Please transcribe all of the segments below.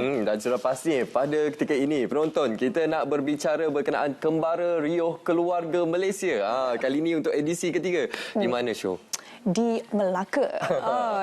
Dan sudah pasti pada ketika ini penonton kita nak berbicara berkenaan kembara riuh keluarga Malaysia. Kali ini untuk edisi ketiga. Di mana show? Di Melaka.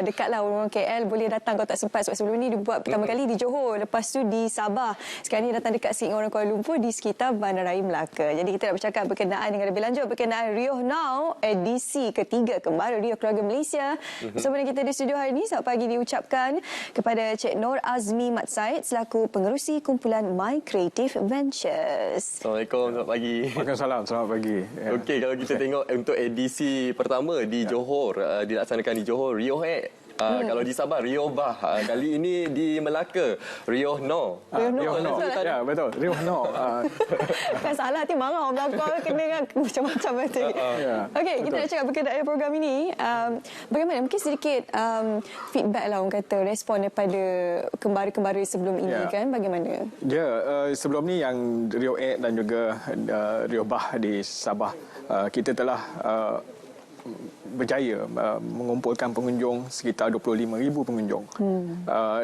Dekatlah orang KL, boleh datang kalau tak sempat, sebab sebelum ni dibuat pertama kali di Johor, lepas tu di Sabah, sekarang ni datang dekat sikit orang Kuala Lumpur di sekitar Bandaraya Melaka. Jadi kita nak bercakap berkenaan dengan lebih lanjut berkenaan Riuh Now edisi ketiga kembara riuh keluarga Malaysia. Bersama dengan kita di studio hari ini, selamat pagi diucapkan kepada Cik Nur Azmi Mat Said selaku pengerusi kumpulan My Creative Ventures. Assalamualaikum, selamat pagi. Waalaikumsalam, selamat pagi. Okey, kalau kita tengok untuk edisi pertama di Johor, dilaksanakan di Johor, Riuh kalau di Sabah, Riuh Bah. Kali ini di Melaka, Riuh No. Riuh No. Ya, betul. Riuh No. Kan salah, nanti marah orang belakang, kena macam-macam nanti. Okey, kita nak cakap berkenaan program ini. Bagaimana? Mungkin sedikit feedback lah, orang kata, respon daripada kembara-kembara sebelum ini kan? Bagaimana? Ya, sebelum ni yang Riuh dan juga Riuh Bah di Sabah, kita telah berjaya mengumpulkan pengunjung sekitar 25,000 pengunjung.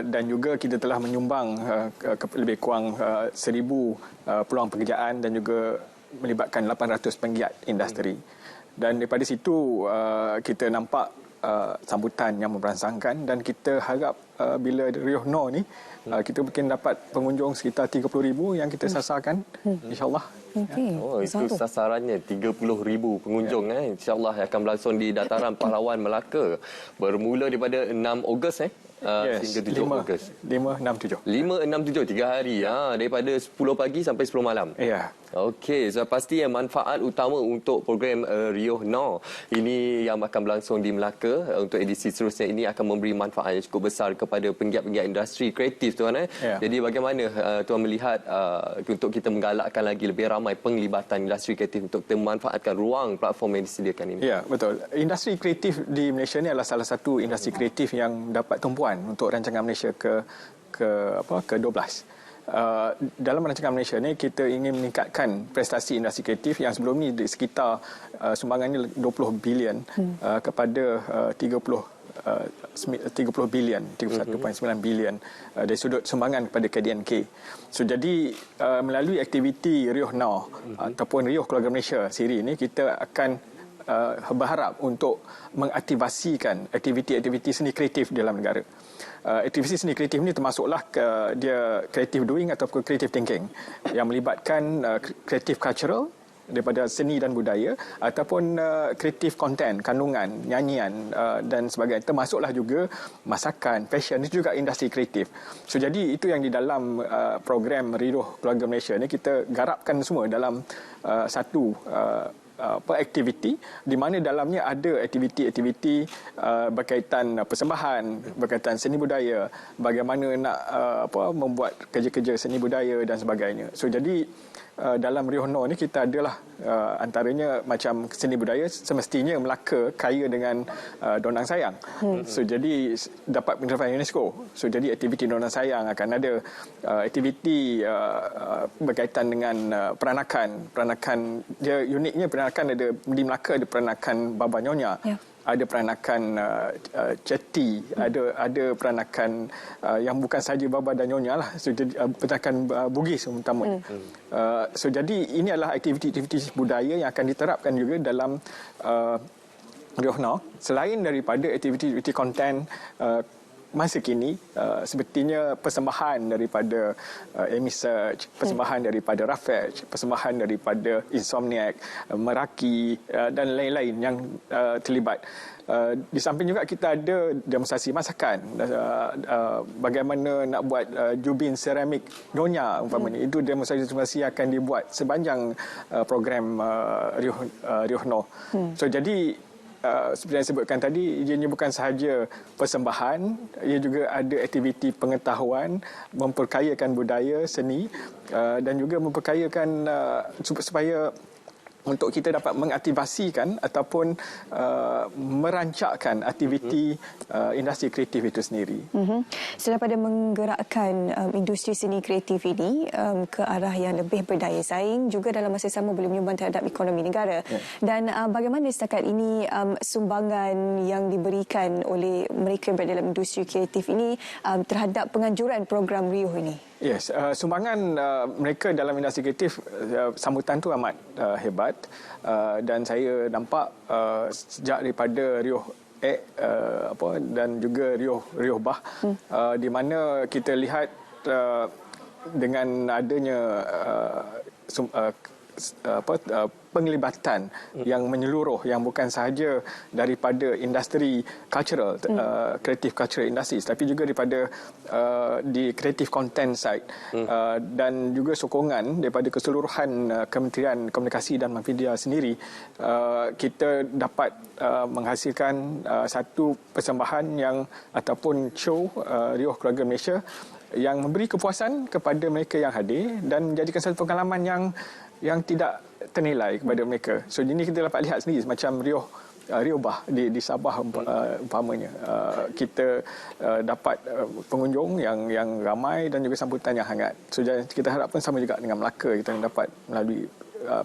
Dan juga kita telah menyumbang lebih kurang 1,000 peluang pekerjaan dan juga melibatkan 800 penggiat industri. Dan daripada situ kita nampak sambutan yang memberangsangkan, dan kita harap bila Riuh No ni kita mungkin dapat pengunjung sekitar 30,000 yang kita sasarkan, insyaAllah. Itu sasarannya 30,000 pengunjung. InsyaAllah akan berlangsung di Dataran Pahlawan Melaka bermula daripada 6 Ogos hingga 7 Ogos. 5, 6, 7. 5, 6, 7, 3 hari. Daripada 10 pagi sampai 10 malam. Ya. Okey, so pasti yang manfaat utama untuk program Riuh Now ini yang akan berlangsung di Melaka untuk edisi seterusnya ini akan memberi manfaat yang cukup besar kepada penggiat-penggiat industri kreatif, tuan. Jadi bagaimana tuan melihat untuk kita menggalakkan lagi lebih ramai penglibatan industri kreatif untuk kita memanfaatkan ruang platform yang disediakan ini? Ya, betul. Industri kreatif di Malaysia ni adalah salah satu industri kreatif yang dapat tumpuan untuk rancangan Malaysia ke-12. Dalam rancangan Malaysia ni kita ingin meningkatkan prestasi industri kreatif yang sebelum ni di sekitar sumbangannya 20 bilion kepada 30 bilion, 31.9 bilion dari sudut sumbangan kepada KDNK. So jadi melalui aktiviti Riuh Now ataupun Riuh Keluarga Malaysia siri ini, kita akan berharap untuk mengaktivasikan aktiviti-aktiviti seni kreatif dalam negara. Aktiviti seni kreatif ini termasuklah dia creative doing ataupun creative thinking yang melibatkan creative cultural daripada seni dan budaya ataupun creative content, kandungan, nyanyian dan sebagainya. Termasuklah juga masakan, fashion, itu juga industri kreatif. So jadi itu yang di dalam program Riuh Keluarga Malaysia ni kita garapkan semua dalam satu aktiviti di mana dalamnya ada aktiviti-aktiviti berkaitan persembahan, berkaitan seni budaya, bagaimana nak membuat kerja-kerja seni budaya dan sebagainya. So jadi dalam Riuh No ni kita adalah antaranya macam seni budaya, semestinya Melaka kaya dengan Dondang Sayang. So jadi dapat penilaian UNESCO. So jadi aktiviti Dondang Sayang akan ada, aktiviti berkaitan dengan peranakan dia uniknya. Peranakan ada di Melaka, ada peranakan Baba Nyonya. Ada peranakan ceti, ada peranakan yang bukan sahaja Baba dan Nyonya lah. So, jadi, peranakan Bugis utamanya. So jadi ini adalah aktiviti-aktiviti budaya yang akan diterapkan juga dalam Riuh Now. Selain daripada aktiviti-aktiviti konten masa kini, sepertinya persembahan daripada Amy Search, persembahan daripada Rafetch, persembahan daripada Insomniac, Meraki dan lain-lain yang terlibat. Di samping juga kita ada demonstrasi masakan, bagaimana nak buat jubin seramik Nyonya umpamanya. Itu demonstrasi yang akan dibuat sepanjang program Riuh Now. So jadi seperti yang sebutkan tadi, ianya bukan sahaja persembahan, ia juga ada aktiviti pengetahuan, memperkayakan budaya, seni dan juga memperkayakan supaya untuk kita dapat mengaktivasikan ataupun merancakkan aktiviti industri kreatif itu sendiri. Selain pada menggerakkan industri seni kreatif ini ke arah yang lebih berdaya saing, juga dalam masa sama boleh menyumbang terhadap ekonomi negara. Dan bagaimana setakat ini sumbangan yang diberikan oleh mereka yang berada dalam industri kreatif ini terhadap penganjuran program RIOH ini? Yes, sumbangan mereka dalam industri kreatif, sambutan tu amat hebat, dan saya nampak sejak daripada RIOH dan juga RIOH Bah, di mana kita lihat dengan adanya penglibatan yang menyeluruh, yang bukan sahaja daripada industri cultural, creative cultural industries, tapi juga daripada di creative content side, dan juga sokongan daripada keseluruhan Kementerian Komunikasi dan Multimedia sendiri, kita dapat menghasilkan satu persembahan yang ataupun show RIOH Keluarga Malaysia yang memberi kepuasan kepada mereka yang hadir dan menjadikan satu pengalaman yang tidak ternilai kepada mereka. So ini kita dapat lihat sendiri macam RIOH Bah di Sabah umpamanya. Kita dapat pengunjung yang ramai dan juga sambutan yang hangat. So kita harapkan sama juga dengan Melaka, kita dapat melalui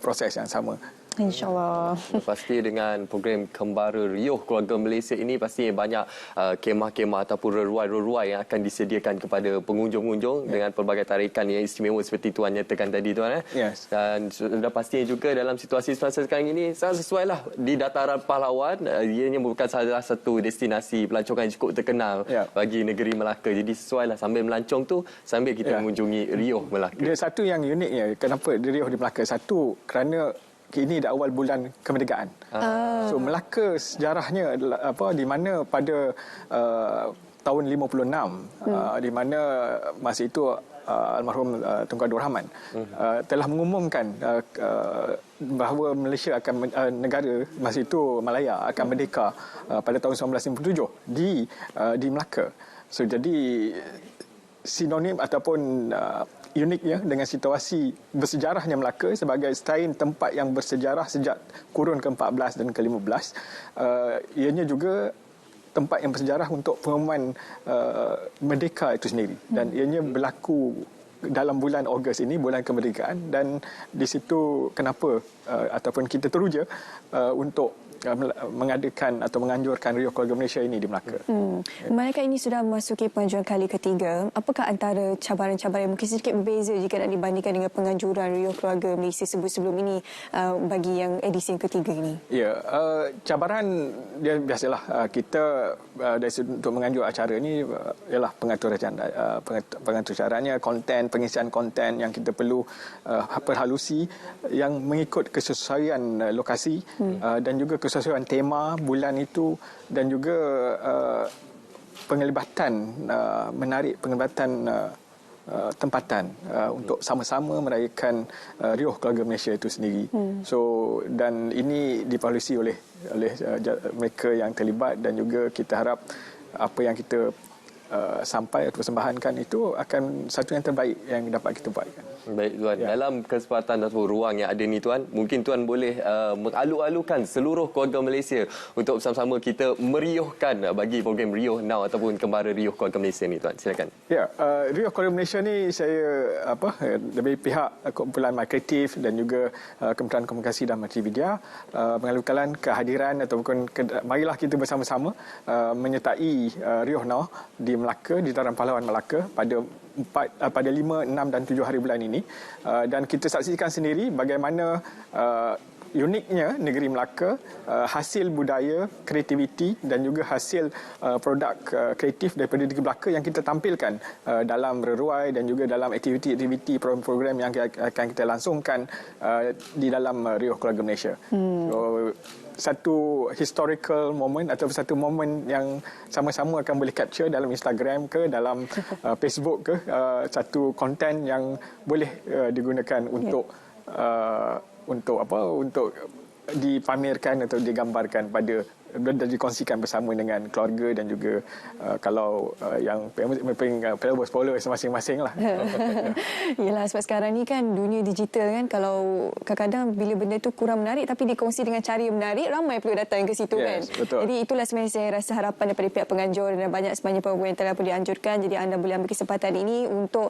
proses yang sama. InsyaAllah. Pasti dengan program Kembara RIOH Keluarga Malaysia ini pasti banyak kemah-kemah ataupun reruai-reruai yang akan disediakan kepada pengunjung-pengunjung dengan pelbagai tarikan yang istimewa seperti Tuan nyatakan tadi, Tuan. Yes. Dan sudah pastinya juga dalam situasi semasa sekarang ini sangat sesuai lah di dataran pahlawan. Ianya merupakan salah satu destinasi pelancongan yang cukup terkenal bagi negeri Melaka. Jadi sesuai lah sambil melancong tu sambil kita mengunjungi RIOH Melaka. Dia satu yang uniknya, kenapa RIOH di Melaka? Satu, kerana ini dah awal bulan kemerdekaan. So Melaka sejarahnya di mana pada tahun 56 di mana masa itu almarhum Tunku Abdul Rahman telah mengumumkan bahawa Malaysia akan negara masa itu Malaya akan merdeka pada tahun 1957 di Melaka. So jadi sinonim ataupun uniknya dengan situasi bersejarahnya Melaka sebagai selain tempat yang bersejarah sejak kurun ke-14 dan ke-15, ianya juga tempat yang bersejarah untuk pengumuman merdeka itu sendiri, dan ianya berlaku dalam bulan Ogos ini, bulan kemerdekaan, dan di situ kenapa ataupun kita teruja untuk mengadakan atau menganjurkan RIOH Keluarga Malaysia ini di Melaka. Manakala ini sudah memasuki penganjuran kali ketiga, apakah antara cabaran-cabaran yang mungkin sedikit berbeza jika nak dibandingkan dengan penganjuran RIOH Keluarga Malaysia sebelum ini bagi yang edisi yang ketiga ini? Ya, cabaran dia biasalah, kita dari untuk menganjur acara ini ialah pengatur caranya, konten, pengisian konten yang kita perlu perhalusi yang mengikut kesesuaian lokasi dan juga kesesuaian tema bulan itu, dan juga penglibatan tempatan untuk sama-sama merayakan RIOH Keluarga Malaysia itu sendiri. So, dan ini dipalusi oleh mereka yang terlibat, dan juga kita harap apa yang kita sampai atau persembahankan itu akan satu yang terbaik yang dapat kita buatkan. Baik, Tuan. Dalam kesempatan atau ruang yang ada ni, Tuan, mungkin Tuan boleh mengalu-alukan seluruh keluarga Malaysia untuk bersama-sama kita meriuhkan bagi program RIOH Now ataupun Kembara RIOH Keluarga Malaysia ni, Tuan. Silakan. Ya, RIOH Keluarga Malaysia ni saya dari pihak kumpulan My Kreatif dan juga Kementerian Komunikasi dan Multimedia mengalukan kehadiran ataupun marilah kita bersama-sama menyertai RIOH Now di Melaka, di Dataran Pahlawan Melaka pada 5, 6 dan 7 hari bulan ini, dan kita saksikan sendiri bagaimana uniknya negeri Melaka, hasil budaya, kreativiti dan juga hasil produk kreatif daripada negeri Melaka yang kita tampilkan dalam reruai dan juga dalam aktiviti-aktiviti program-program yang akan kita langsungkan di dalam RIOH Keluarga Malaysia. So, satu historical moment atau satu moment yang sama-sama akan boleh capture dalam Instagram ke dalam Facebook ke, satu konten yang boleh digunakan untuk dipamerkan atau digambarkan pada dikongsikan bersama dengan keluarga dan juga kalau yang followers masing-masing lah. Yelah, sebab sekarang ni kan dunia digital kan, kalau kadang-kadang bila benda tu kurang menarik tapi dikongsi dengan cara yang menarik, ramai perlu datang ke situ kan. Betul. Jadi itulah sebenarnya saya rasa harapan daripada pihak penganjur dan banyak sebenarnya program yang telah pun dianjurkan. Jadi anda boleh ambil kesempatan ini untuk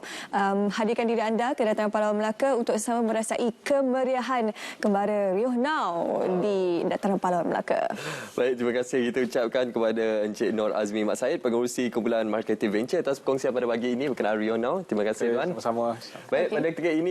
hadirkan diri anda ke Datangan Pahlawan Melaka untuk sama merasai kemeriahan Kembara Riuh Now di Datangan Pahlawan Melaka. Baik, terima kasih kita ucapkan kepada Encik Nur Azmi Mat Said, pengerusi kumpulan Marketing Venture atas perkongsian pada pagi ini berkenaan Riuh Now. Terima kasih tuan. Sama-sama. Baik, pada ketika ini